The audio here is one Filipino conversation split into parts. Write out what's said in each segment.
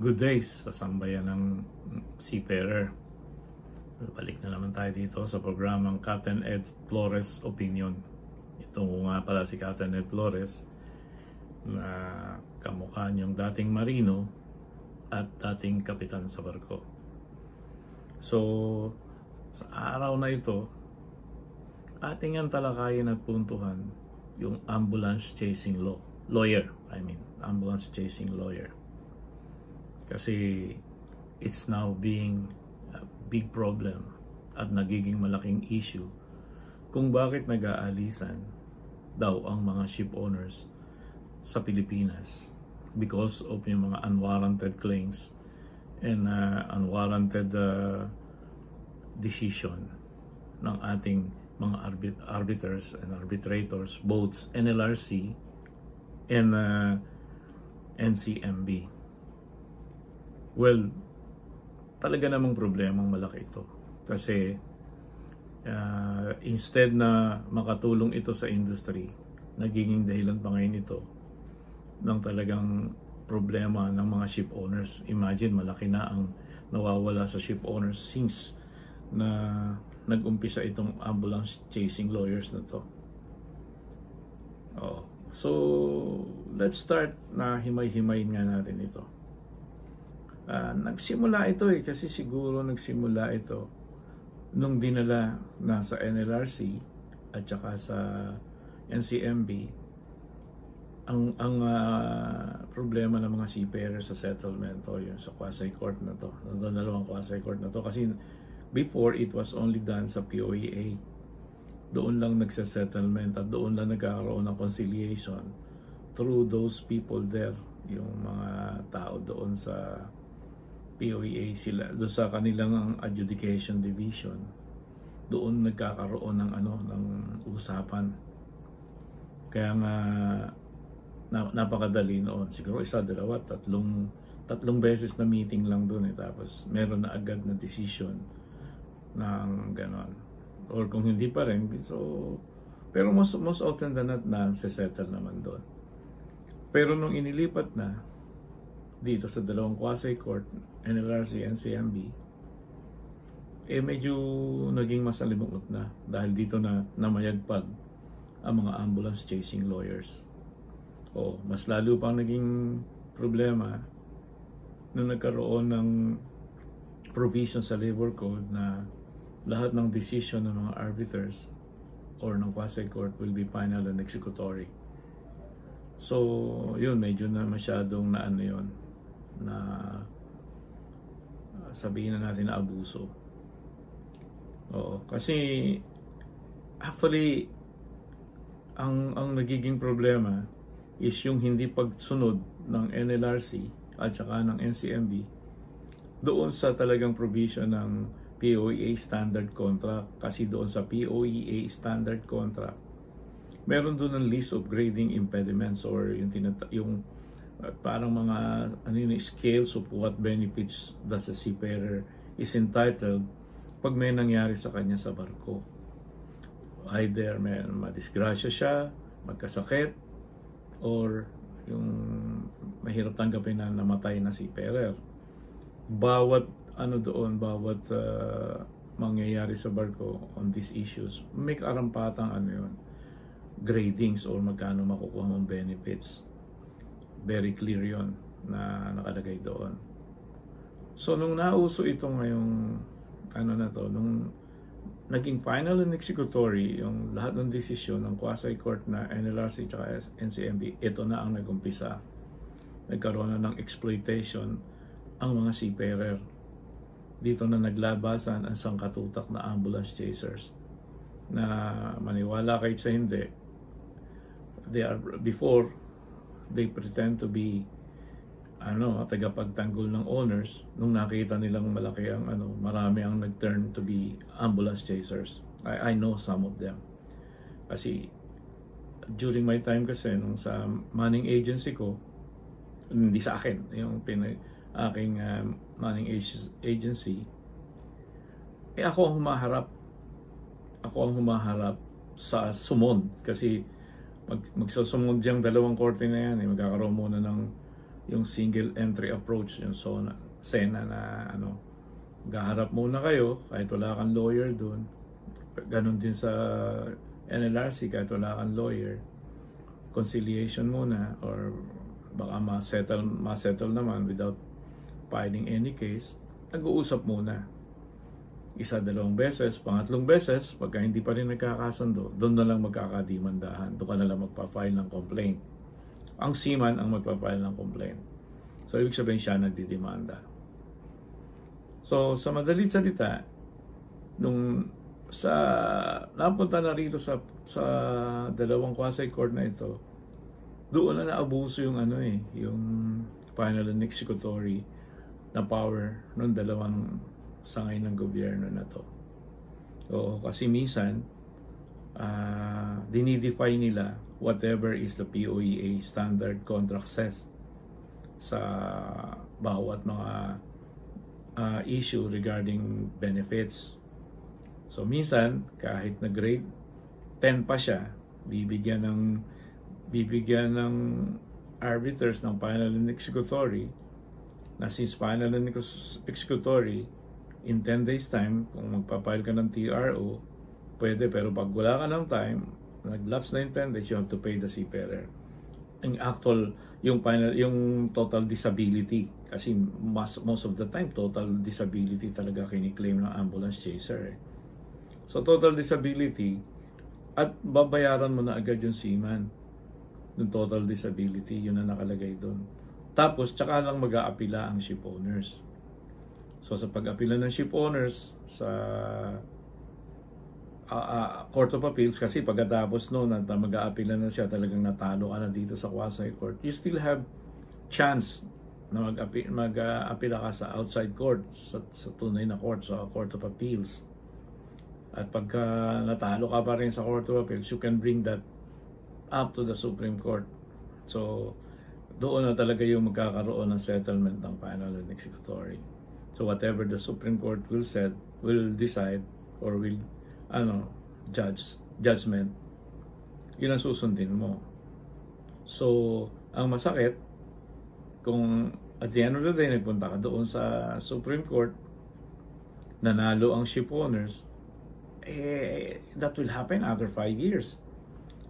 Good days sa sambayan ng seafarer. Balik na naman tayo dito sa programang Captain Ed Flores Opinion. Ito nga pala si Captain Ed Flores na kamukha niyong dating marino at dating kapitan sa barko. So, sa araw na ito, ating ang talakayin at puntuhan yung ambulance chasing lawyer. Ambulance chasing lawyer. Kasi it's now being a big problem at nagiging malaking issue kung bakit nag-aalisan daw ang mga ship owners sa Pilipinas because of yung mga unwarranted claims and unwarranted decision ng ating mga arbiters and arbitrators, both NLRC and NCMB. Well, talaga namang problemang malaki ito. Kasi instead na makatulong ito sa industry, nagiging dahilan pa ngayon ito ng talagang problema ng mga ship owners. Imagine, malaki na ang nawawala sa ship owners since na nag-umpisa itong ambulance chasing lawyers na to. So, let's start na himay-himayin nga natin ito. Nagsimula ito kasi siguro nagsimula ito nung dinala na sa NLRC at saka sa NCMB ang problema ng mga seafarers sa settlement o yun sa quasi-court na to, dalawang quasi-court na to, kasi before it was only done sa POEA. Doon lang nagsa-settlement at doon lang nagkakaroon ng conciliation through those people there, yung mga tao doon sa POEA, sila doon sa kanilang adjudication division, doon nagkakaroon ng ng usapan. Kaya nga napakadali noon, siguro isa, dalawa, tatlong beses na meeting lang doon tapos meron na agad na decision ng ganon, or kung hindi pa rin, so pero most often than not na settle naman doon. Pero nung inilipat na dito sa dalawang quasi-court, NLRC, NCMB, medyo naging masalimuot na dahil dito na namayagpag ang mga ambulance chasing lawyers. Mas lalo pang naging problema nung nagkaroon ng provision sa labor code na lahat ng decision ng mga arbiters or ng quasi-court will be final and executory. So, yun, medyo na masyadong na sabihin na natin na abuso. Kasi actually ang nagiging problema is yung hindi pagsunod ng NLRC at saka ng NCMB doon sa talagang provision ng POEA standard contract. Kasi doon sa POEA standard contract, meron doon ang list of grading impediments or yung parang mga scales of what benefits that a seafarer is entitled pag may nangyari sa kanya sa barko. Either may madisgrasya siya, magkasakit, or yung mahirap tanggapin na namatay na seafarer. Bawat bawat mangyayari sa barko on these issues, may karampatang gradings or magkano makukuha mong benefits. Very clear yon na nakalagay doon. So nung nauso ito ngayong nung naging final and executory yung lahat ng desisyon ng quasi-court na NLRC at NCMB, ito na ang nagumpisa. Nagkaroon na ng exploitation ang mga seafarer. Dito na naglabasan ang sangkatutak na ambulance chasers na maniwala kayo sa hindi, they pretend to be tagapagtanggol ng owners. Nung nakita nilang malaki ang marami ang nag-turn to be ambulance chasers. I know some of them. Kasi during my time kasi nung sa manning agency ko, hindi sa akin, yung aking manning agency, ako ang humaharap sa sumon kasi magsusumod diyang dalawang korte na yan, magkakaroon muna ng yung single entry approach, yung SENA na gaharap muna kayo kahit wala kang lawyer doon. Ganon din sa NLRC kahit wala kang lawyer. Conciliation muna, or baka ma-settle naman without filing any case. Nag-uusap muna. Isa, dalawang beses, pangatlong beses, pagka hindi pa rin nagkakasundo, doon na lang magkakadimandahan. Doon ka na lang magpa-file ng complaint. Ang seaman ang magpa-file ng complaint. So, ibig sabihin siya nagdidemanda. So, sa madalit salita, nung napunta na rito sa dalawang quasi-court na ito, doon na naabuso yung yung final and executory na power ng dalawang sangay ng gobyerno na to. So, kasi minsan, dinidefine nila whatever is the POEA standard contract says sa bawat mga issue regarding benefits. So, minsan, kahit na grade 10 pa siya, bibigyan ng arbiters ng final and executory, na since final and executory, in 10 days time, kung magpapile ka ng TRO, pwede, pero pag wala ka ng time, nag-lapse na yung 10 days, you have to pay the seafarer. Yung total disability, kasi most of the time, total disability talaga kiniklaim ng ambulance chaser. So, total disability, at babayaran mo na agad yung seaman, yung total disability, yun na nakalagay doon. Tapos, tsaka lang mag-aapila ang ship owners. So, sa pag-apila ng ship owners sa Court of Appeals, kasi pagkatapos noon na mag-aapila na siya, talagang natalo ka na dito sa quasi-court, you still have chance na mag-apila ka sa outside court, sa tunay na court, sa Court of Appeals. At pagka natalo ka pa rin sa Court of Appeals, you can bring that up to the Supreme Court. So, doon na talaga yung magkakaroon ng settlement ng final and executory. So whatever the Supreme Court will decide or will judgment, yun ang susundin mo. So, ang masakit, kung at the end of the day, nagpunta ka doon sa Supreme Court, nanalo ang ship owners, that will happen after 5 years.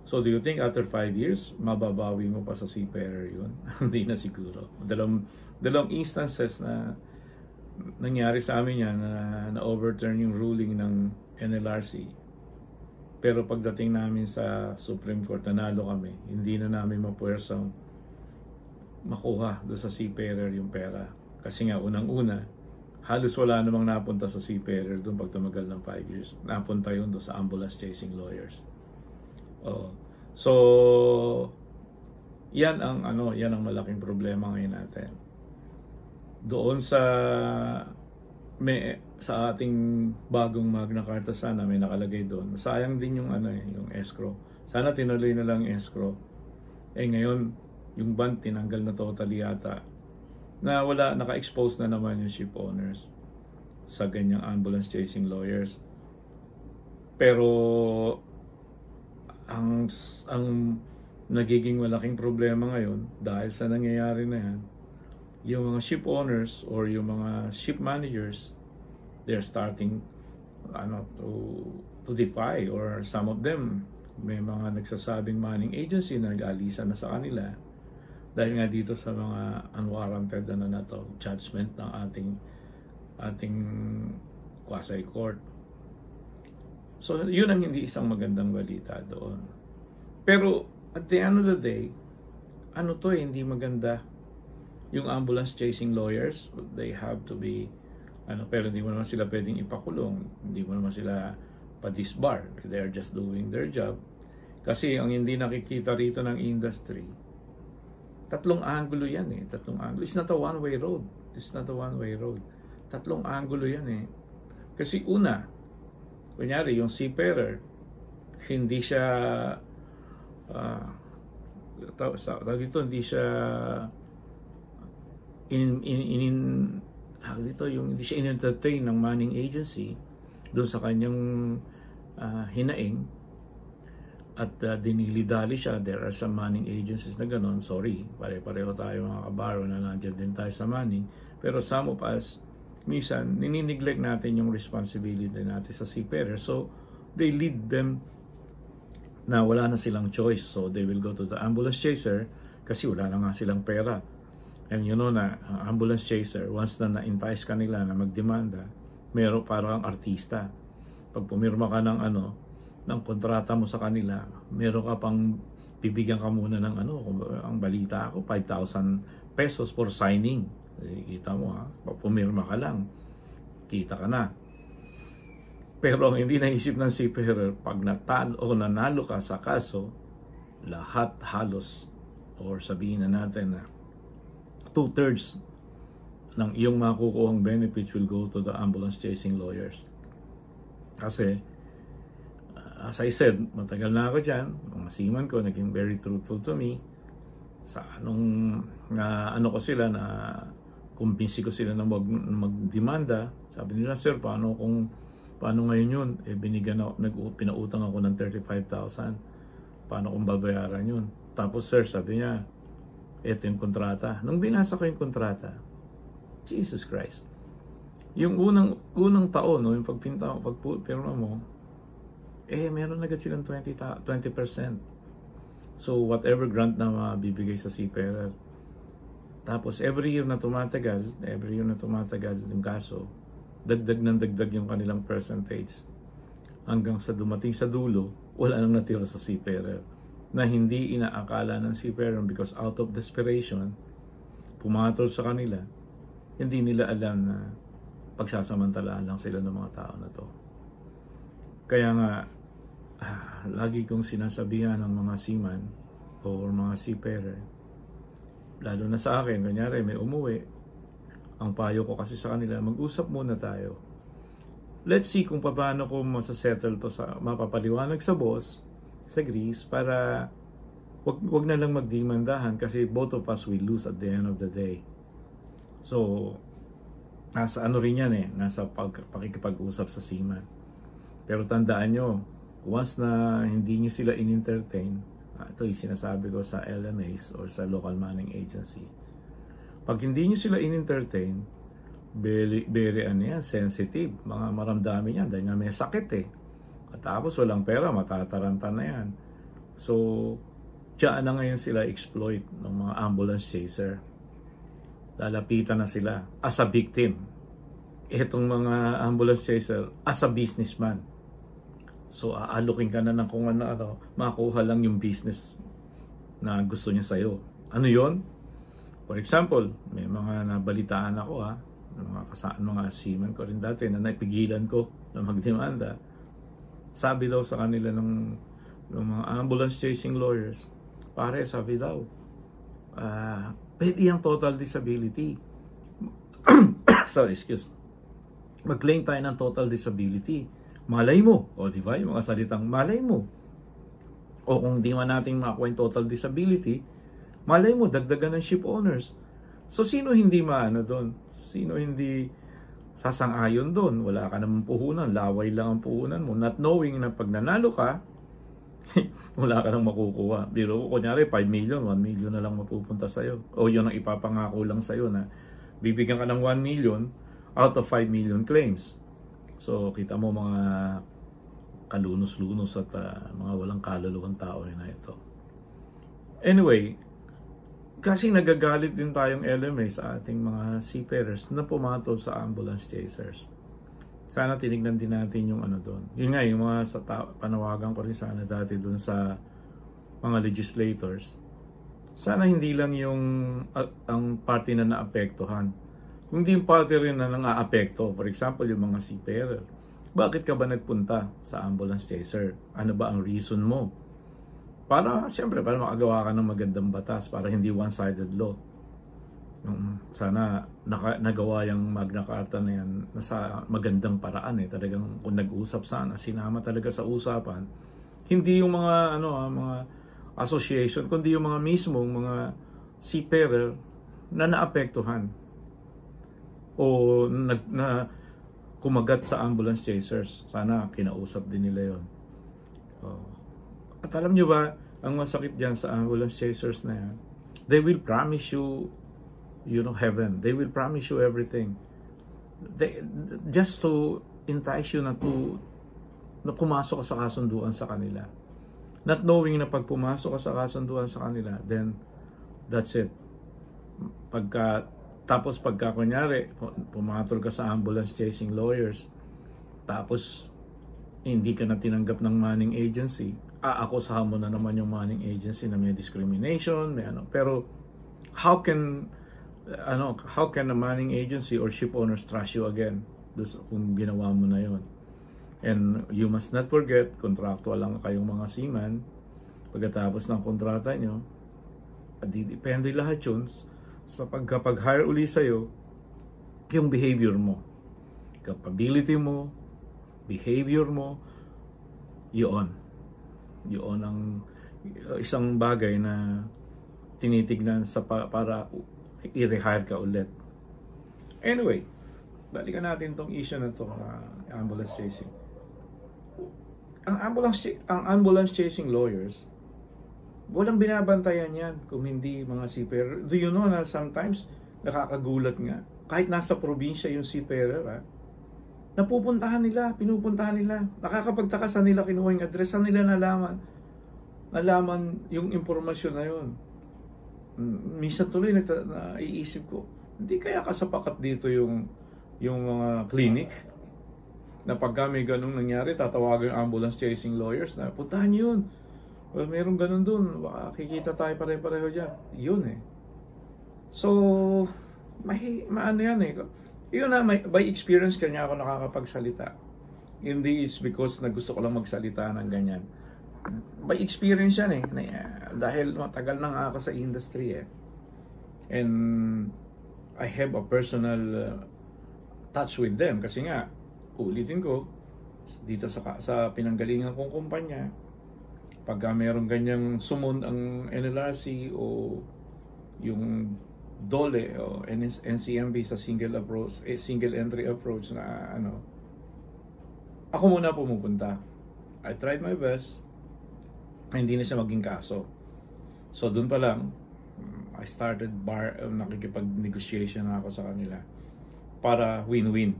So, do you think after 5 years, mababawi mo pa sa seafarer yun? Hindi na siguro. Dalawang instances na nangyari sa amin yan na overturn yung ruling ng NLRC. Pero pagdating namin sa Supreme Court, nanalo kami. Hindi na namin mapuwersang makuha doon sa seafarer yung pera. Kasi nga, unang-una, halos wala namang napunta sa seafarer doon pag tumagal ng 5 years. Napunta yun doon sa ambulance chasing lawyers. So, yan ang malaking problema ngayon natin. Doon sa ating bagong Magna Carta, sana may nakalagay doon. Sayang din yung yung escrow. Sana tinuloy na lang yung escrow. Ngayon yung ban tinanggal na totally yata. Na naka-expose na naman yung ship owners sa ganyang ambulance chasing lawyers. Pero ang nagiging malaking problema ngayon dahil sa nangyayari na yan, yung mga ship owners or yung mga ship managers, they're starting to defy, or some of them, may mga nagsasabing manning agency na nag-aalisan na sa kanila dahil nga dito sa mga unwarranted judgment ng ating quasi-court. So, yun ang hindi isang magandang balita doon. Pero, at the end of the day, hindi maganda. Yung ambulance chasing lawyers, they have to be, pero hindi mo naman sila pwedeng ipakulong. Hindi mo naman sila pa-disbar. They're just doing their job. Kasi ang hindi nakikita rito ng industry, tatlong angulo yan Tatlong angulo. It's not a one-way road. Tatlong angulo yan Kasi una, kunyari, yung seafarer, hindi siya hindi siya hindi siya in-entertain ng manning agency doon sa kanyang hinaing. at dinilidali siya. There are some manning agencies na ganon. Sorry, pare-pareho tayo mga kabaro na nandiyan din tayo sa manning. Pero some of us, minsan, ninineglect natin yung responsibility natin sa seafarer. So, they lead them na wala na silang choice. So, they will go to the ambulance chaser kasi wala na nga silang pera. And you know na, ambulance chaser, once na na-entice kanila na magdemanda, meron parang artista. Pag pumirma ka ng ng kontrata mo sa kanila, meron ka pang bibigyan ka muna ng ang balita ako, 5,000 pesos for signing. Kita mo pag pumirma ka lang, kita ka na. Pero ang hindi naisip ng seafarer, pag natalo o nanalo ka sa kaso, lahat halos, or sabihin na natin na 2/3 ng iyong makukuhang benefits will go to the ambulance chasing lawyers. Kasi, as I said, matagal na ako dyan, mga seaman ko naging very truthful to me. Sa ko sila na kumbinsi ko sila na magdemanda. Sabi nila, sir, paano ngayon yun? Pinautang ako ng 35,000. Paano kung babayaran yun? Tapos, sir, sabi niya, ito yung kontrata. Nung binasa ko yung kontrata, Jesus Christ. Yung unang taon, yung pagpirma mo, meron agad silang 20%. So, whatever grant na mabibigay sa seafarer. Tapos, every year na tumatagal yung kaso, dagdag yung kanilang percentage. Hanggang sa dumating sa dulo, wala nang natira sa seafarer. Na hindi inaakala ng seafarer because out of desperation, pumatol sa kanila, hindi nila alam na pagsasamantalaan lang sila ng mga tao na to. Kaya nga, lagi kong sinasabihan ng mga seaman o mga seafarer, lalo na sa akin, kunyari may umuwi, ang payo ko kasi sa kanila, mag-usap muna tayo. Let's see kung paano ko masasettle to mapapaliwanag sa boss, sa Greece, para wag na lang magdemandahan kasi both of us will lose at the end of the day. So, nasa rin yan nasa pakikipag-usap sa seaman. Pero tandaan nyo, once na hindi nyo sila in-entertain, ito yung sinasabi ko sa LMAs or sa local manning agency, pag hindi nyo sila in-entertain, very sensitive, mga maramdamin yan dahil nga may sakit at tapos walang pera, matataranta na yan. So, diyan na ngayon sila exploit ng mga ambulance chaser. Lalapitan na sila as a victim. Itong mga ambulance chaser as a businessman. So, aalukin ka na ng kung makuha lang yung business na gusto niya sa'yo. Ano yon? For example, may mga nabalitaan ako mga seaman ko rin dati na napigilan ko na magdemanda. Sabi daw sa kanila ng mga ambulance chasing lawyers, pare, sabi daw, pwede yung total disability. Sorry, excuse. Mag-claim tayo ng total disability. Malay mo. O, di ba? Yung mga salitang malay mo. O kung di man natin makakuha yung total disability, malay mo, dagdagan ng ship owners. So, sino hindi doon? Sino hindi sasang-ayon doon? Wala ka namang puhunan. Laway lang ang puhunan mo. Not knowing na pag nanalo ka, wala ka nang makukuha. Biro ko, kunyari, 5 million, 1 million na lang mapupunta sa'yo. O yun ang ipapangako lang sa'yo na bibigyan ka ng 1 million out of 5 million claims. So, kita mo mga kalunos-lunos at mga walang kaluluwang tao na ito. Anyway, kasi nagagalit din tayong LMA sa ating mga seafarers na pumatol sa ambulance chasers. Sana tinignan din natin yung doon. Yun nga, yung mga panawagan ko rin sana dati doon sa mga legislators. Sana hindi lang yung ang party na naapektuhan. Hindi yung party rin na nang-aapekto. For example, yung mga seafarer. Bakit ka ba nagpunta sa ambulance chaser? Ano ba ang reason mo? Siyempre, para makagawa ka ng magandang batas, para hindi one-sided law. Sana nagawa yung Magna Carta na yan sa magandang paraan talagang kung nag-usap sana, sinama talaga sa usapan, hindi yung mga mga association, kundi yung mga mismong mga seafarer na naapektuhan o na kumagat sa ambulance chasers. Sana kinausap din nila yon. At alam nyo ba, ang masakit dyan sa ambulance chasers na yan, they will promise you, heaven. They will promise you everything. Just to entice you na pumasok ka sa kasunduan sa kanila. Not knowing na pag pumasok ka sa kasunduan sa kanila, then that's it. Tapos pagka kunyari, pumatol ka sa ambulance chasing lawyers, tapos hindi ka na tinanggap ng manning agency, aakusahan mo na naman yung manning agency na may discrimination, may ano. Pero how can a manning agency or ship owners trust you again kung ginawa mo na yon? And you must not forget, contractual lang kayong mga seaman. Pagkatapos ng kontrata nyo, depende lahat yun sa pag-hire uli sa'yo, yung behavior mo, capability mo, behavior mo, yun ang isang bagay na tinitignan para i-rehire ka ulit. Anyway, balikan natin tong issue na to, ambulance chasing. Ang ambulance chasing lawyers, walang binabantayan yan kung hindi mga seafarer. Do you know na sometimes nakakagulat nga, kahit nasa probinsya yung seafarer, pinupuntahan nila, nakakapagtaka sa nila kinuha yung address, saan nila nalaman yung impormasyon na yun. Minsan tuloy naiisip ko, hindi kaya kasapakat dito yung mga clinic na pagka may ganung nangyari, tatawagan yung ambulance chasing lawyers na puntahan yun. Well, meron ganun dun, baka kikita tayo pare-pareho dyan. Yun eh. So, maano yan eh. Yun na, by experience kanya ako nakakapagsalita. Hindi is because na gusto ko lang magsalita ng ganyan. By experience yan eh. Dahil matagal na nga ako sa industry eh. And I have a personal touch with them. Kasi nga, ulitin ko, dito sa pinanggalingan kong kumpanya, pagka mayroong ganyang sumon ang NLRC o yung DOLE o NCMB sa single entry approach na ako muna pumupunta. I tried my best, hindi na siya maging kaso. So doon pa lang, I started nakikipag-negotiation na ako sa kanila para win-win.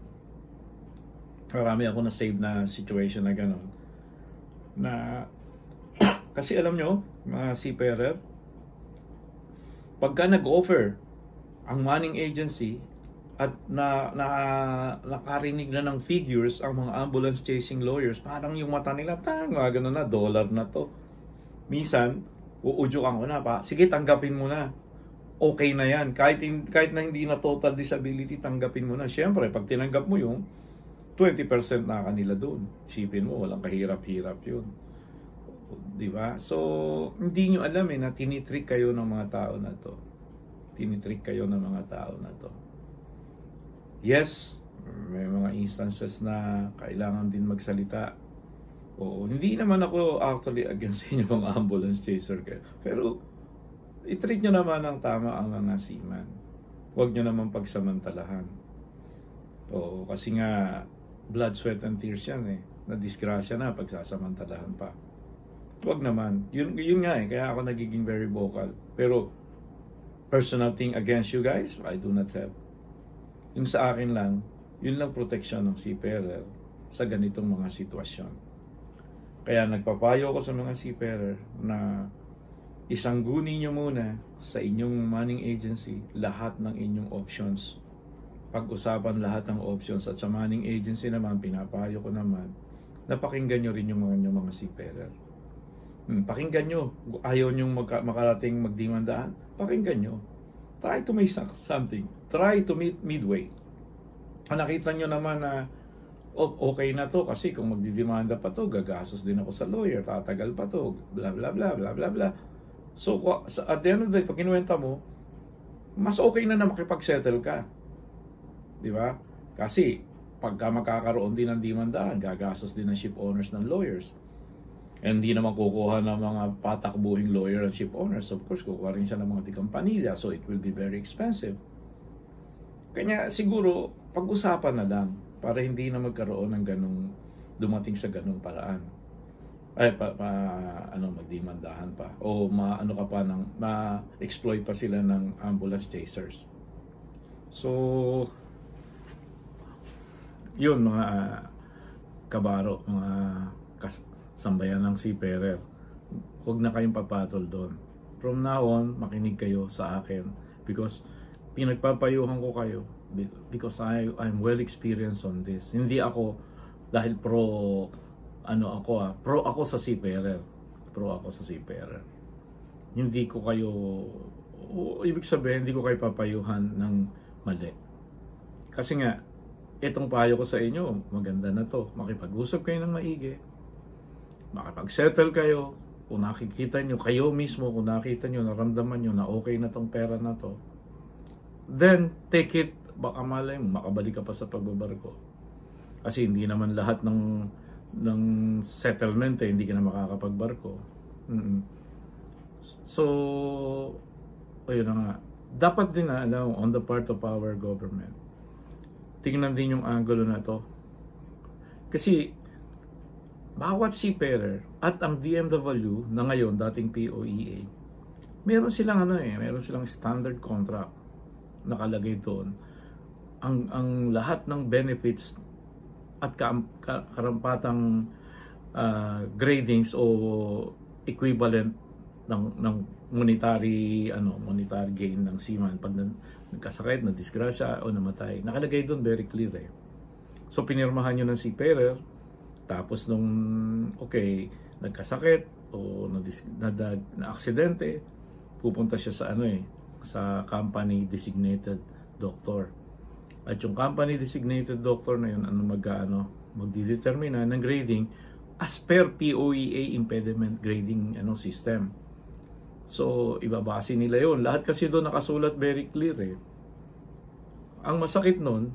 Marami ako na-save na situation na gano'n. Kasi alam nyo, mga seafarer, pagka nag-offer ang manning agency at nakarinig na ng figures ang mga ambulance chasing lawyers, parang yung mata nila, gano'n na, dollar na to. Minsan, uudyukan ko na pa, sige tanggapin mo na. Okay na yan. Kahit na hindi na total disability, tanggapin mo na. Siyempre, pag tinanggap mo yung 20% na kanila doon. Sipin mo, walang kahirap-hirap yun. Diba? So, hindi nyo alam na tinitrick kayo ng mga tao na to. Tinitrick kayo ng mga tao na to. Yes, may mga instances na kailangan din magsalita. Oo, hindi naman ako actually against inyo mga ambulance chaser kayo. Pero, i-treat nyo naman ng tama ang mga seaman. Huwag nyo naman pagsamantalahan. Oo, kasi nga, blood, sweat, and tears yan eh. Na-disgrasya na pagsasamantalahan pa. Huwag naman. Yun nga eh. Kaya ako nagiging very vocal. Pero, personal thing against you guys, I do not have. Yung sa akin lang, yun lang protection ng seafarer sa ganitong mga sitwasyon. Kaya nagpapayo ko sa mga seafarer na isangguni nyo muna sa inyong manning agency lahat ng inyong options. Pag-usapan lahat ng options at sa manning agency naman, pinapayo ko naman, napakinggan nyo rin yung mga seafarer. Pakinggan nyo. Ayaw nyo makarating magdimandaan, pakinggan nyo. Try to make something. Try to meet midway. Nakita nyo naman na okay na to kasi kung magdidemanda pa to, gagastos din ako sa lawyer, tatagal pa to, bla bla bla bla bla bla. So at the end of the day, pag kinuwenta mo, mas okay na makipag-settle ka. Di ba? Kasi pagka makakaroon din ng demandaan, gagastos din ng ship owners ng lawyers. And hindi naman kukuha ng mga patakbuhing lawyer at ship owners. Of course, kukuha rin siya ng mga tikampanilya. So, it will be very expensive. Kanya siguro, pag-usapan na lang para hindi na magkaroon ng dumating sa ganung paraan. ay magdemandahan pa o maano ka pa ng ma-exploit pa sila ng ambulance chasers. So yun mga kabaro, mga sambayan ng seafarer, huwag na kayong papatol doon. From now on, makinig kayo sa akin because pinagpapayuhan ko kayo because I'm well experienced on this. Hindi ako dahil pro ako sa seafarer. Pro ako sa seafarer. Hindi ko kayo ibig sabihin hindi ko kayo papayuhan ng mali. Kasi nga itong payo ko sa inyo, maganda na to. Makipag-usap kayo ng maigi. Makipag-settle kayo. Kung nakikita nyo, kayo mismo, kung nakita nyo, naramdaman nyo na okay na tong pera na to, then take it. Baka malay mo, makabalik ka pa sa pagbabarko. Kasi hindi naman lahat ng settlement hindi ka na makakapagbarko. So, ayun na nga. Dapat din na alam on the part of our government, tingnan din yung angulo na to. Kasi bawat seafarer at ang DMW na ngayon dating POEA, meron silang standard contract nakalagay doon. Ang lahat ng benefits at karampatang gradings o equivalent ng monetary gain ng seaman pag nagkasakit, na disgrasya o namatay. Nakalagay doon very clear eh. So pinirmahan nyo ng seafarer, tapos nung nagkasakit o na aksidente, pupunta siya sa company designated doctor. At yung company designated doctor na yun magdidetermina ng grading as per POEA impediment grading system. So ibabase nila yun. Lahat kasi doon nakasulat very clear eh. Ang masakit nun,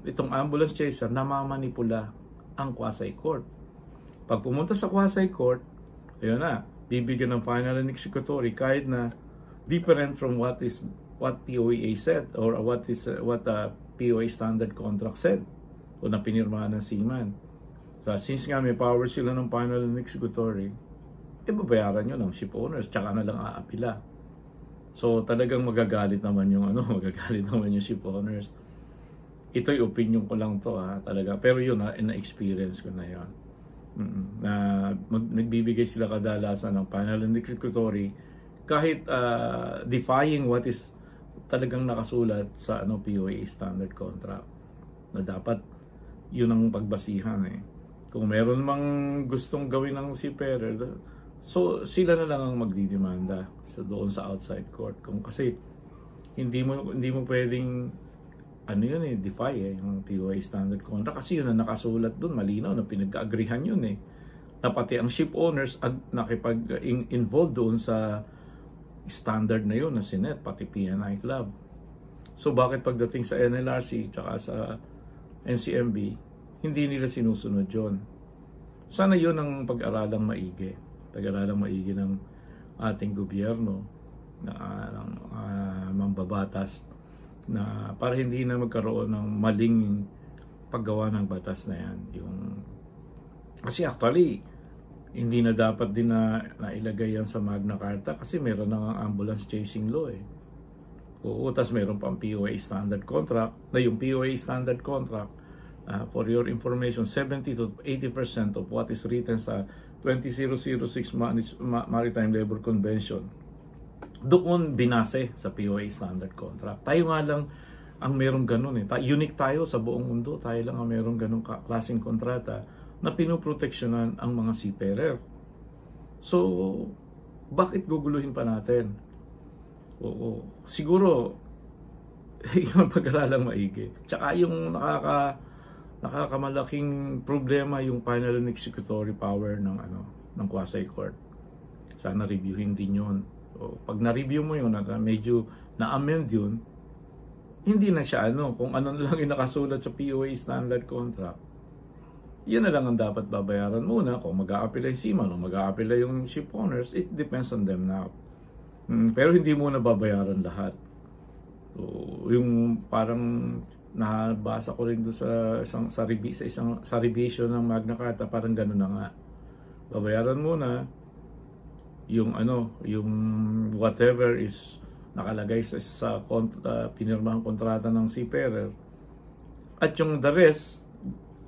itong ambulance chaser namamanipula ang quasi court. Pag pumunta sa quasi court, ayun na, bibigyan ng final and executory kahit na different from what POEA said or what POA standard contract said o na pinirmahan ng seaman. So since nga may power sila ng final and executory, babayaran nyo ng ship owners, tsaka na lang aapila. So talagang magagalit naman yung ship owners. Ito'y opinion ko lang to talaga. Pero yun na-experience ko na yun. Na nagbibigay sila kadalasan ng final and executory kahit defying what is talagang nakasulat sa POA standard contract na dapat yun ang pagbasihan eh. Kung meron mang gustong gawin ng seafarer, so sila na lang ang magdidemanda doon sa outside court. Kung kasi hindi mo pwedeng defy yung POA standard contract kasi yun ang nakasulat doon, malinaw na pinag-agreehan yun eh. Na pati ang ship owners nakipag-involved doon sa standard na yun na sinet, pati PNI Club. So bakit pagdating sa NLRC tsaka sa NCMB, hindi nila sinusunod yun? Sana yun ang pag-aralang maigi. Pag-aralang maigi ng ating gobyerno ng mambabatas na para hindi na magkaroon ng maling paggawa ng batas na yan. Kasi actually, hindi na dapat din na ilagay yan sa Magna Carta kasi meron na ang ambulance chasing law eh. Tas meron pang POA standard contract na yung POA standard contract, for your information, 70 to 80% of what is written sa 20006 Maritime Labor Convention doon binase sa POA standard contract. Tayo nga lang ang merong ganun eh. Unique tayo sa buong mundo. Tayo lang ang merong ganung klaseng kontrata na pinoproteksyonan ang mga seafarer. So, bakit guguluhin pa natin? Siguro, yung pag-aralang maigi. Tsaka yung nakakamalaking problema yung final and executory power ng quasi court. Sana reviewin din yun. Pag na-review mo yun, medyo na-amend yun, hindi na siya kung ano na lang yung nakasulat sa POA standard contract. Yun na lang ang dapat babayaran muna. Kung mag-a-apply yung seaman o mag-a-apply yung ship owners, it depends on them now. Pero hindi muna babayaran lahat. So, yung parang nabasa ko rin doon sa revision ng Magna Carta, parang gano'n na nga. Babayaran muna yung yung whatever is nakalagay sa pinirmahang kontrata ng seafarer. At yung the rest,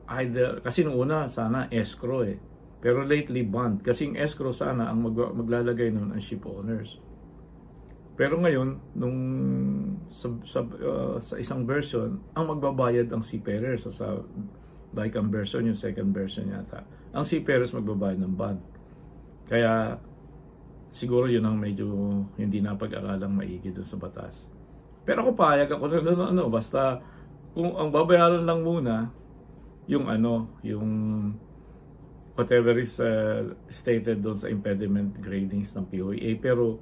either, kasi nung una, sana escrow Pero lately, bond. Kasi yung escrow sana, ang maglalagay nun ang ship owners. Pero ngayon, sa isang version, ang magbabayad ang seafarer. Sa Baikang version, yung second version yata. Ang seafarers magbabayad ng bond. Kaya, siguro yun ang medyo hindi napag-aralang maigi doon sa batas. Pero ako payag ako na basta kung ang babayaran lang muna yung yung whatever is stated doon sa impediment gradings ng POEA. Pero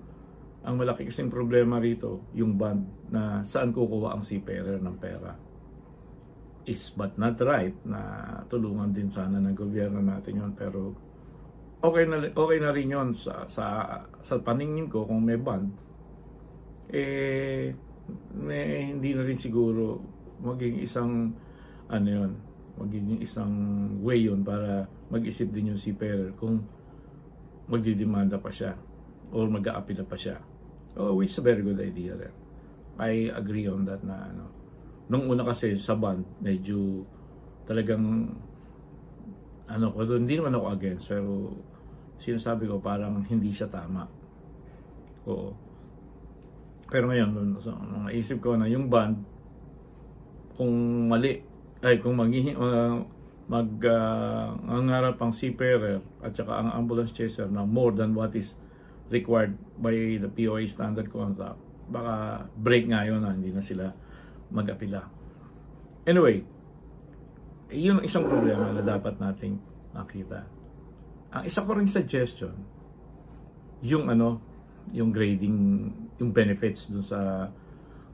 ang malaki kasing problema rito, yung bond na saan kukuha ang seafarer ng pera. Is but not right na tulungan din sana ng gobyerno natin yon, pero okay na rin yon sa paningin ko. Kung may bond, hindi na rin siguro maging isang magiging isang way yun para mag-isip din yung seafarer kung magdidemanda pa siya or mag-a-appeal pa siya. Which is a very good idea rin. I agree on that na nung una kasi sa bond, medyo talagang hindi naman ako against, pero sinasabi ko parang hindi siya tama. Oo. Pero ngayon, nung naisip ko na yung bond, kung mali, kung mangarap ang seafarer at saka ang ambulance chaser na more than what is required by the POA standard contract, baka break nga yun hindi na sila mag-apila. Anyway, yun ang isang problema na dapat nating makita. Ang isa ko ring suggestion, yung grading, yung benefits dun sa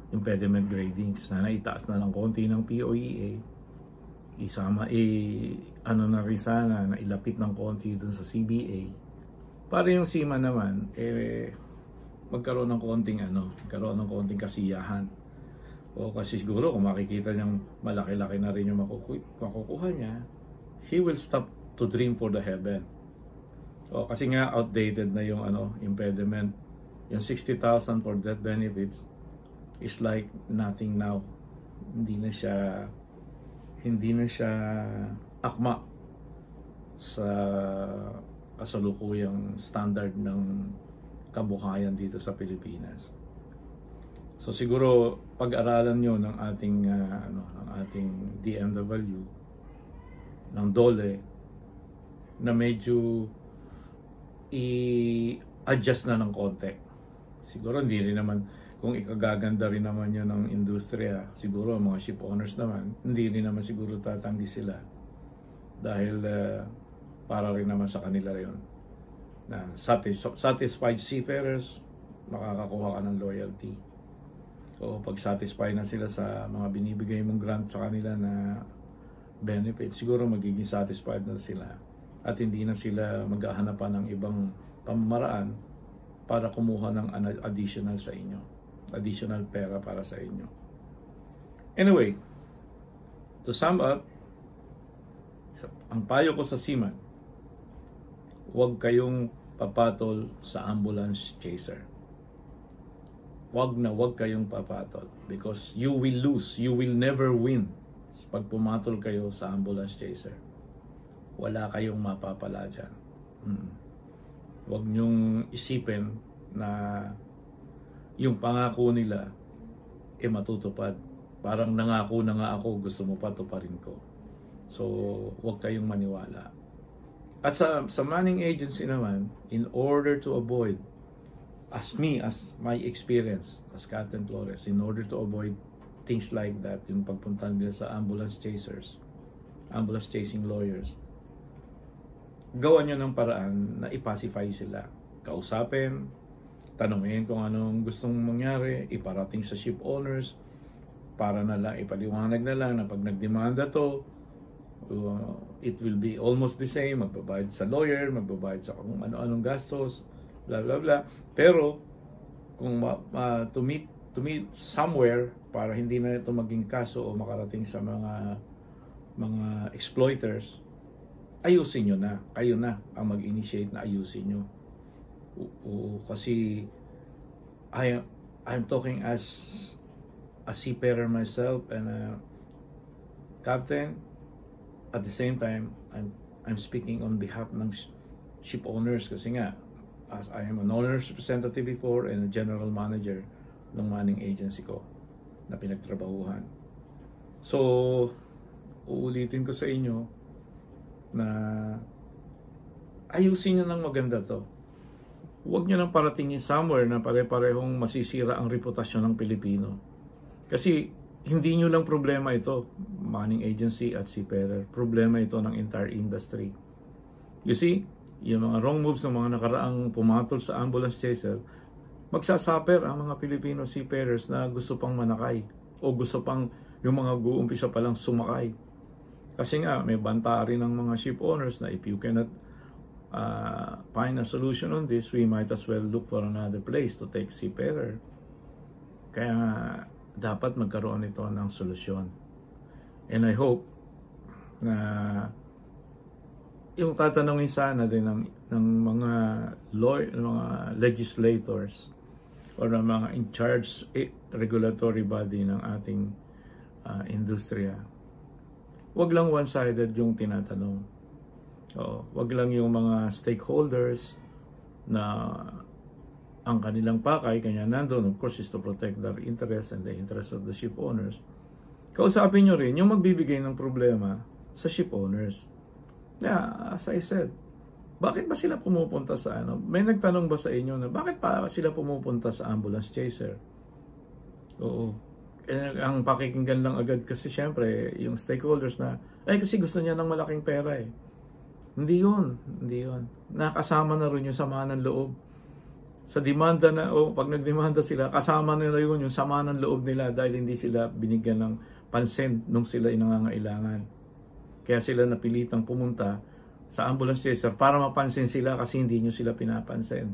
impediment gradings, sana itaas na ng konti ng POEA, isama na rin sana na ilapit ng konti dun sa CBA para yung SEMA naman magkaroon ng konting kasiyahan. Kasi siguro kung makikita niyang malaki-laki na rin yung makukuha niya, he will stop to dream for the heaven. Kasi nga outdated na yung impediment. Yung 60,000 for death benefits is like nothing now. Hindi na siya akma sa kasalukuyang standard ng kabuhayan dito sa Pilipinas. So siguro pag-aralan nyo ng ating DMW, ng DOLE, na medyo i-adjust na ng konti. Siguro hindi rin naman, kung ikagaganda rin naman yun ng industriya, siguro mga ship owners naman, hindi rin naman siguro tatanggi sila. Dahil para rin naman sa kanila yun. Na satisfied seafarers, makakakuha ka ng loyalty. So pag satisfied na sila sa mga binibigay mong grant sa kanila na benefit, siguro magiging satisfied na sila. At hindi na sila maghahanapan ng ibang pamamaraan para kumuha ng additional sa inyo. Additional pera para sa inyo. Anyway, to sum up, ang payo ko sa seaman, huwag kayong papatol sa ambulance chaser. Huwag kayong papatol because you will lose, you will never win pag pumatol kayo sa ambulance chaser. Wala kayong mapapala dyan. Huwag nyong isipin na yung pangako nila matutupad. Parang nangako na nga ako, gusto mo pa tuparin ko. So, huwag kayong maniwala. At sa manning agency naman, in order to avoid, as my experience as Captain Flores, in order to avoid things like that, yung pagpunta nila sa ambulance chasers, ambulance chasing lawyers, gawan nyo ng paraan na ipacify sila. Kausapin, tanungin kung anong gustong mangyari, iparating sa ship owners, para na lang, ipaliwanag na lang na pag nagdemanda to, it will be almost the same, magbabayad sa lawyer, magbabayad sa kung ano-anong gastos, blah blah blah. Pero kung to meet somewhere para hindi na ito maging kaso o makarating sa mga exploiters, ayusin nyo na. Kayo na ang mag-initiate na ayusin nyo. Kasi I'm talking as a seafarer myself and a captain. At the same time, I'm speaking on behalf ng ship owners kasi nga, as I am an owner's representative before and a general manager ng manning agency ko na pinagtrabahuhan. So, uulitin ko sa inyo na ayusin nyo ng maganda to. Huwag nyo nang paratingin somewhere na pare-parehong masisira ang reputasyon ng Pilipino. Kasi hindi nyo lang problema ito, manning agency at seafarer. Problema ito ng entire industry. You see, yung mga wrong moves ng mga nakaraang pumatol sa ambulance chaser, magsasuffer ang mga Filipino seafarers na gusto pang manakay o gusto pang yung mga guumpisa pa lang sumakay. Kasi nga, may banta rin ng mga ship owners na if you cannot find a solution on this, we might as well look for another place to take seafarer. Kaya dapat magkaroon ito ng solusyon. And I hope na yung tatanungin sana din ng mga mga legislators or ng mga in charge regulatory body ng ating industriya. Wag lang one-sided yung tinatanong. Wag lang yung mga stakeholders na ang kanilang pakay, kanya nandun, of course, is to protect their interests and the interests of the ship owners. Kausapin nyo rin yung magbibigay ng problema sa ship owners. Yeah, as I said, bakit ba sila pumupunta sa ano? May nagtanong ba sa inyo na bakit pa sila pumupunta sa ambulance chaser? Oo. Ang pakikinggan lang agad kasi syempre, yung stakeholders na, kasi gusto niya ng malaking pera eh. Hindi yun. Nakasama na rin yung sama ng loob. Sa demanda na, pag nagdemanda sila, kasama na rin yung sama ng loob nila dahil hindi sila binigyan ng pansin nung sila nangangailangan. Kaya sila napilitang pumunta sa ambulance chaser para mapansin sila kasi hindi nyo sila pinapansin.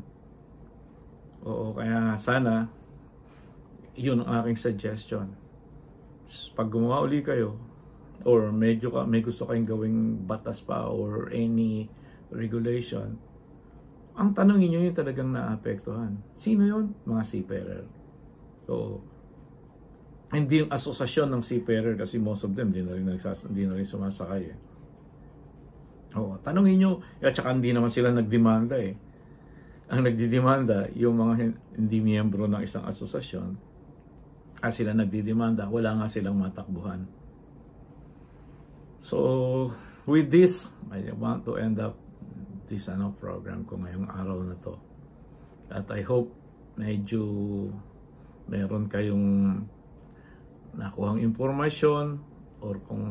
Kaya sana, yun ang aking suggestion. Pag gumawa uli kayo, or may gusto kayong gawing batas pa or any regulation, ang tanongin nyo yung talagang naapektuhan. Sino yun? Mga seafarer. So, hindi yung asosasyon ng seafarer kasi most of them hindi na rin sumasakay. Tanongin nyo, at saka hindi naman sila nagdemanda eh. Ang nagdidemanda, yung mga hindi miyembro ng isang asosasyon, sila nagdidemanda, wala nga silang matakbuhan. So, with this, I want to end up this program ko ngayong araw na to. At I hope medyo meron kayong nakuhang impormasyon or kung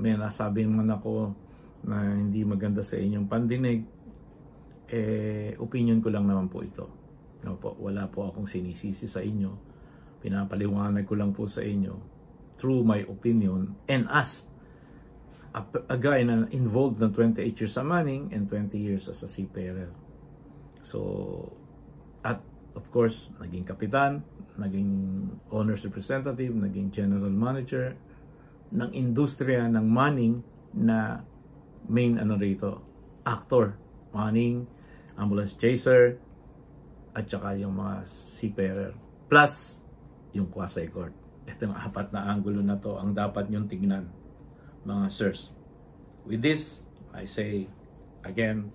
may nasabi man ako na hindi maganda sa inyong pandinig, opinion ko lang naman po ito. Wala po akong sinisisi sa inyo. Pinapaliwanag ko lang po sa inyo through my opinion and as a guy na involved na 28 years sa manning and 20 years as a seafarer. So, at of course, naging kapitan, naging owner's representative, naging general manager ng industriya ng manning na main rito, actor, manning, ambulance chaser, at saka yung mga seafarer. Plus, yung quasi-court. Ito yung 4 na angulo na to ang dapat nyong tignan, mga sirs. With this, I say again,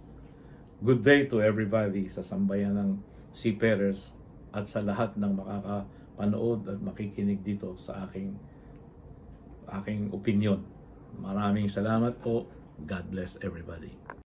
good day to everybody sa sambayan ng seafarers at sa lahat ng makakapanood at makikinig dito sa aking opinion. Maraming salamat po. God bless everybody.